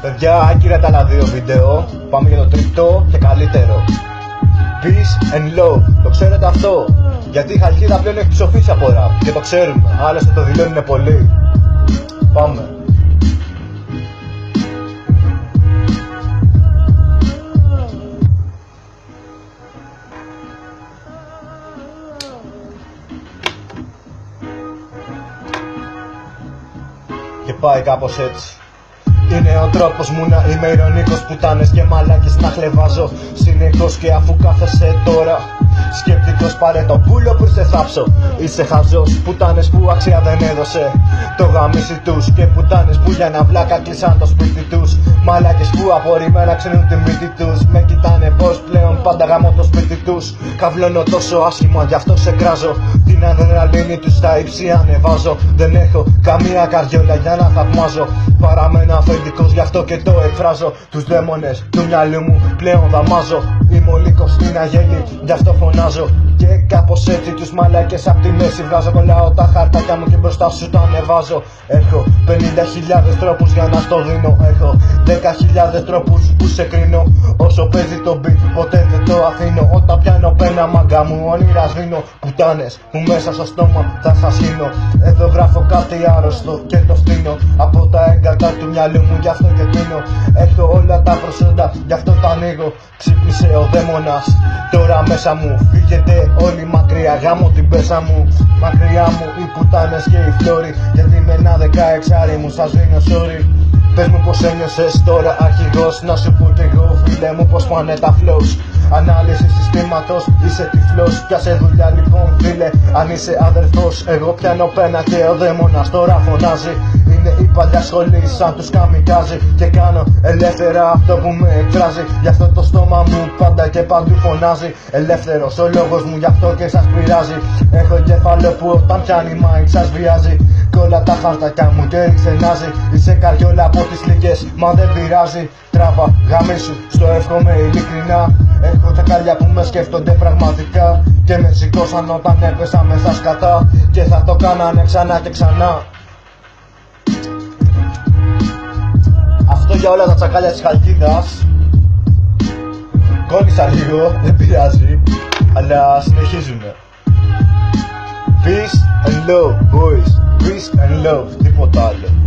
Παιδιά, άκυρα τα άλλα δύο βίντεο. Πάμε για το τρίτο και καλύτερο. Peace and love. Το ξέρετε αυτό? Γιατί η Χαλκίδα πλέον έχει ψοφήσει από ραπ. Και το ξέρουμε. Άλλωστε το δηλώνουν πολύ. Πάμε. Και πάει κάπως έτσι. Είναι ο τρόπος μου να είμαι ειρωνικός, πουτάνες και μαλάκες να χλεβάζω συνεχώς. Και αφού κάθεσαι τώρα σκεπτικός, πάρε το πουλο που σε θάψω. Είσαι χαζός, πουτάνες που αξία δεν έδωσε το γαμίσι τους. Και πουτάνες που για να βλάκα κλείσαν το σπίτι τους. Μαλάκες που απορριμμένα ξενούν τη μύτη τους. Με κοιτάνε πως πλέον πάντα γαμώ το σπίτι τους. Καβλώνω τόσο άσχημα, γι' αυτό σε κράζω. Την αδρεναλίνη τους στα ύψη ανεβάζω. Δεν έχω καμία καριόλα για να θαυμάζω. Παραμένω αφεντικός, γι' αυτό και το εκφράζω. Τους δαίμονες του μυαλού μου πλέον δαμάζω. Είμαι ο λύκος στην αγέλη, γι' αυτό φωνάζω. Και κάπως έτσι τους μαλάκες απ' τη μέση βγάζω. Κολλάω τα χαρτάκια μου και μπροστά σου το ανεβάζω. Έχω 50.000 τρόπους για να στο δίνω. Έχω 10.000 τρόπους που σε κρίνω. Όσο παίζει το beat ποτέ δεν το αφήνω. Όταν πιάνω πένα μάγκα μου όνειρα σβήνω. Πουτάνες που μέσα στο στόμα θα σας χύνω. Εδώ γράφω κάτι άρρωστο και το φτύνω. Από τα έγκατα του μυαλού μου γι' αυτό και τίνω. Έχω όλα τα προσόντα γι' αυτό τα ανοίγω. Ξύπνησε ο δαίμονας τώρα μέσα μου. Φύγετε όλοι μακριά, γάμω την πέσα μου. Μακριά μου οι πουτάνες και οι φλόροι. Γιατί με ένα 16 μου σας δίνω sorry. Πες μου πως ένιωσες τώρα αρχηγός. Να σου πω κι εγώ φίλε μου πως πάνε τα flows. Ανάλυση συστήματος, είσαι τυφλός. Πιάσε δουλειά λοιπόν φίλε, αν είσαι αδερφός. Εγώ πιάνω πένα και ο δαίμονας τώρα φωνάζει. Είναι η παλιά σχολή σαν τους καμικάζει. Και κάνω ελεύθερα αυτό που με εκφράζει. Γι' αυτό το στόμα μου πάντα και παντού φωνάζει. Ελεύθερος ο λόγος μου, γι' αυτό και σας πειράζει. Έχω κεφάλαιο που όταν πιάνει μάικ σας βιάζει. Κόλλα τα χαρτάκια μου και ξενάζει. Είσαι καριόλα από τις λύκες, μα δεν πειράζει. Τράβα γαμίσου, στο εύχομαι ειλικρινά. Έχω τσακαλιά που με σκέφτονται πραγματικά. Και με σηκώσαν όταν έπεσα μέσα σκατά. Και θα το κάνανε ξανά και ξανά. Αυτό για όλα τα τσακάλια της Χαλκίδας. Κόλλησα λίγο, δεν πειράζει. Αλλά συνεχίζουμε. Peace and love boys. Peace and love, τίποτα άλλο.